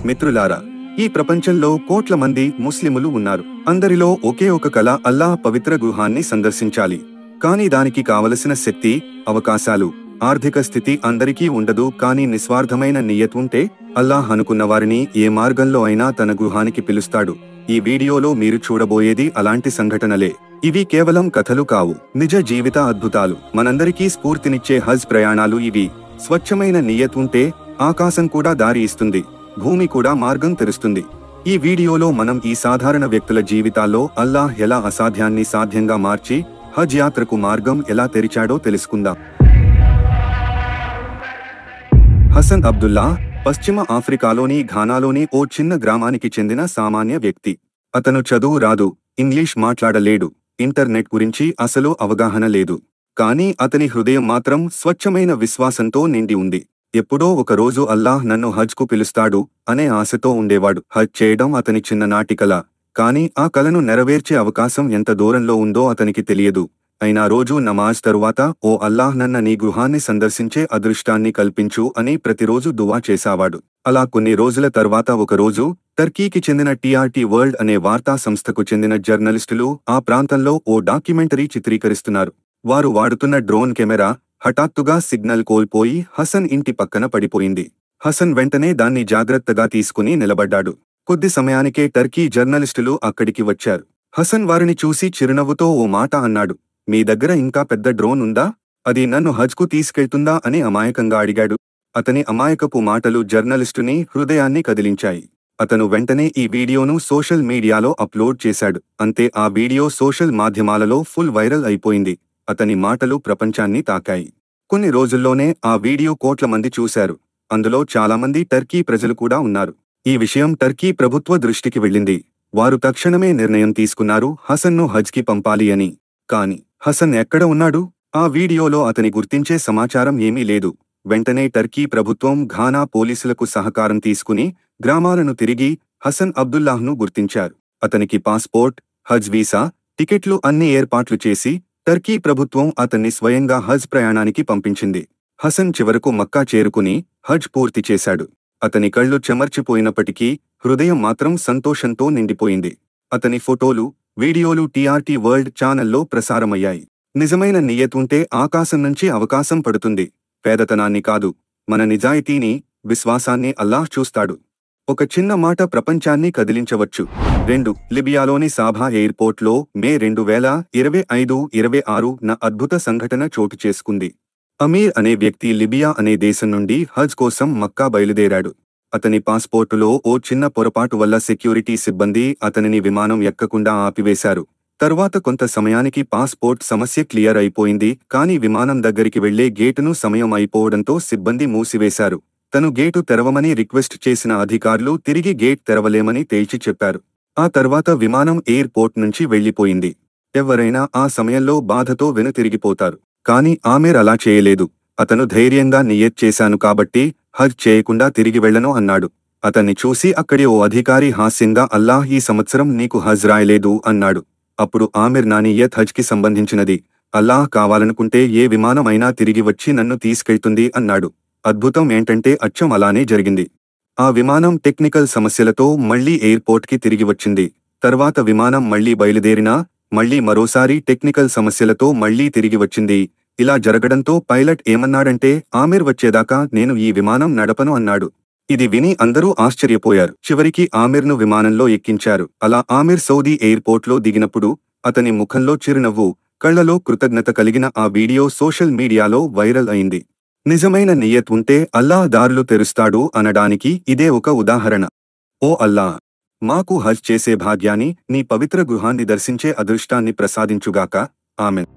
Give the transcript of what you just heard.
మిత్రులారా, ఈ ప్రపంచంలో కోట్ల మంది ముస్లిములు ఉన్నారు. అందరిలో ఒకే ఒక కల అల్లాహ్ పవిత్ర గృహాన్ని సందర్శించాలి. కానీ దానికి కావలసిన శక్తి, అవకాశాలు, ఆర్థిక స్థితి అందరికీ ఉండదు. కానీ నిస్వార్థమైన నియత్ ఉంటే అల్లాహ్ అనుకున్న వారిని ఏ మార్గంలో అయినా తన గృహానికి పిలుస్తాడు. ఈ వీడియోలో మీరు చూడబోయేది అలాంటి సంఘటనలే. ఇవి కేవలం కథలు కావు, నిజ జీవిత అద్భుతాలు. మనందరికీ స్ఫూర్తినిచ్చే హజ్ ప్రయాణాలు ఇవి. స్వచ్ఛమైన నియత్ ఉంటే ఆకాశం కూడా దారి ఇస్తుంది, భూమి కూడా మార్గం తెరుస్తుంది. ఈ వీడియోలో మనం ఈ సాధారణ వ్యక్తుల జీవితాల్లో అల్లాహ్ ఎలా అసాధ్యాన్ని సాధ్యంగా మార్చి హజ్ యాత్రకు మార్గం ఎలా తెరిచాడో తెలుసుకుందాం. హసన్ అబ్దుల్లా పశ్చిమ ఆఫ్రికాలోని ఘానాలోని ఓ చిన్న గ్రామానికి చెందిన సామాన్య వ్యక్తి. అతను చదువు రాదు, ఇంగ్లీష్ మాట్లాడలేడు, ఇంటర్నెట్ గురించి అసలు అవగాహన లేదు. కానీ అతని హృదయం మాత్రం స్వచ్ఛమైన విశ్వాసంతో నిండి ఉంది. ఎప్పుడో ఒక రోజు అల్లాహ్ నన్ను హజ్కు పిలుస్తాడు అనే ఆశతో ఉండేవాడు. హజ్ చేయడం అతని చిన్ననాటి కల. కానీ ఆ కలను నెరవేర్చే అవకాశం ఎంత దూరంలో ఉందో అతనికి తెలియదు. అయినా రోజూ నమాజ్ తరువాత, ఓ అల్లాహ్, నన్న నీ గృహాన్ని సందర్శించే అదృష్టాన్ని కల్పించు అని ప్రతిరోజు దువా చేశావాడు. అలా కొన్ని రోజుల తర్వాత ఒకరోజు టర్కీకి చెందిన టీఆర్టీ వరల్డ్ అనే వార్తా సంస్థకు చెందిన జర్నలిస్టులు ఆ ప్రాంతంలో ఓ డాక్యుమెంటరీ చిత్రీకరిస్తున్నారు. వారు వాడుతున్న డ్రోన్ కెమెరా హఠాత్తుగా సిగ్నల్ కోల్పోయి హసన్ ఇంటి పక్కన పడిపోయింది. హసన్ వెంటనే దాన్ని జాగ్రత్తగా తీసుకుని నిలబడ్డాడు. కొద్ది సమయానికే టర్కీ జర్నలిస్టులు అక్కడికి వచ్చారు. హసన్ వారిని చూసి చిరునవ్వుతో ఓ మాట అన్నాడు, మీ దగ్గర ఇంకా పెద్ద డ్రోన్ ఉందా? అది నన్ను హజ్కు తీసుకెళ్తుందా అని అమాయకంగా అడిగాడు. అతని అమాయకపు మాటలు జర్నలిస్టుని హృదయాన్ని కదిలించాయి. అతను వెంటనే ఈ వీడియోను సోషల్ మీడియాలో అప్లోడ్ చేశాడు. అంతే, ఆ వీడియో సోషల్ మాధ్యమాలలో ఫుల్ వైరల్ అయిపోయింది. అతని మాటలు ప్రపంచాన్ని తాకాయి. కొన్ని రోజుల్లోనే ఆ వీడియో కోట్ల మంది చూశారు. అందులో చాలామంది టర్కీ ప్రజలు కూడా ఉన్నారు. ఈ విషయం టర్కీ ప్రభుత్వ దృష్టికి వెళ్ళింది. వారు తక్షణమే నిర్ణయం తీసుకున్నారు, హసన్ను హజ్కి పంపాలి అని. కాని హసన్ ఎక్కడ ఉన్నాడు? ఆ వీడియోలో అతని గుర్తించే సమాచారం ఏమీ లేదు. వెంటనే టర్కీ ప్రభుత్వం ఘానా పోలీసులకు సహకారం తీసుకుని గ్రామాలను తిరిగి హసన్ అబ్దుల్లాహ్ను గుర్తించారు. అతనికి పాస్పోర్ట్, హజ్ వీసా, టికెట్లు అన్ని ఏర్పాట్లు చేసి టర్కీ ప్రభుత్వం అతన్ని స్వయంగా హజ్ ప్రయాణానికి పంపించింది. హసన్ చివరకు మక్కా చేరుకుని హజ్ పూర్తి చేశాడు. అతని కళ్ళు చెమర్చిపోయినప్పటికీ హృదయం మాత్రం సంతోషంతో నిండిపోయింది. అతని ఫోటోలు, వీడియోలు టీఆర్టీ వరల్డ్ ఛానల్లో ప్రసారమయ్యాయి. నిజమైన నియత్ ఉంటే ఆకాశం నుంచి అవకాశం పడుతుంది. పేదతనాన్ని కాదు, మన నిజాయితీని, విశ్వాసాన్ని అల్లాహ్ చూస్తాడు. ఒక చిన్న మాట ప్రపంచాన్ని కదిలించవచ్చు. 2. లిబియాలోని సాభా ఎయిర్పోర్ట్లో మే 2025-26న అద్భుత సంఘటన చోటు చేసుకుంది. అమీర్ అనే వ్యక్తి లిబియా అనే దేశం నుండి హజ్ కోసం మక్కా బయలుదేరాడు. అతని పాస్పోర్టులో ఓ చిన్న పొరపాటు వల్ల సెక్యూరిటీ సిబ్బంది అతనిని విమానం ఎక్కకుండా ఆపివేశారు. తర్వాత కొంత సమయానికి పాస్పోర్ట్ సమస్య క్లియర్ అయిపోయింది. కానీ విమానం దగ్గరికి వెళ్లే గేటును సమయం అయిపోవడంతో సిబ్బంది మూసివేశారు. తను గేటు తెరవమని రిక్వెస్ట్ చేసిన అధికారులు తిరిగి గేట్ తెరవలేమని తేల్చి చెప్పారు. ఆ తర్వాత విమానం ఎయిర్పోర్ట్ నుంచి వెళ్లిపోయింది. ఎవరైనా ఆ సమయంలో బాధతో వెనుతిరిగిపోతారు. కానీ ఆమీర్ అలా చేయలేదు. అతను ధైర్యంగా నియత్ చేశాను కాబట్టి హజ్ చేయకుండా తిరిగి వెళ్లను అన్నాడు. అతన్ని చూసి అక్కడి ఓ అధికారి హాస్యంగా, అల్లాహ్ ఈ సంవత్సరం నీకు హజ్ రాయలేదు అన్నాడు. అప్పుడు ఆమీర్, నా నియత్ హజ్కి సంబంధించినది. అల్లాహ్ కావాలనుకుంటే ఏ విమానం అయినా తిరిగి వచ్చి నన్ను తీసుకెళ్తుంది అన్నాడు. అద్భుతం ఏంటంటే అచ్చం అలానే జరిగింది. ఆ విమానం టెక్నికల్ సమస్యలతో మళ్లీ ఎయిర్పోర్ట్కి తిరిగి వచ్చింది. తర్వాత విమానం మళ్లీ బయలుదేరినా మళ్లీ మరోసారి టెక్నికల్ సమస్యలతో మళ్లీ తిరిగి వచ్చింది. ఇలా జరగడంతో పైలట్ ఏమన్నాడంటే, ఆమీర్ వచ్చేదాకా నేను ఈ విమానం నడపను అన్నాడు. ఇది విని అందరూ ఆశ్చర్యపోయారు. చివరికి ఆమీర్ను విమానంలో ఎక్కించారు. అలా ఆమీర్ సౌదీ ఎయిర్పోర్ట్లో దిగినప్పుడు అతని ముఖంలో చిరునవ్వు, కళ్లలో కృతజ్ఞత కలిగిన ఆ వీడియో సోషల్ మీడియాలో వైరల్ అయింది. నిజమైన నియత్ ఉంటే అల్లాహ్ దారులు తెరుస్తాడు అనడానికి ఇదే ఒక ఉదాహరణ. ఓ అల్లాహ్, మాకు హజ్ చేసే భాగ్యాన్ని, నీ పవిత్ర గృహాన్ని దర్శించే అదృష్టాన్ని ప్రసాదించుగాక. ఆమెన్.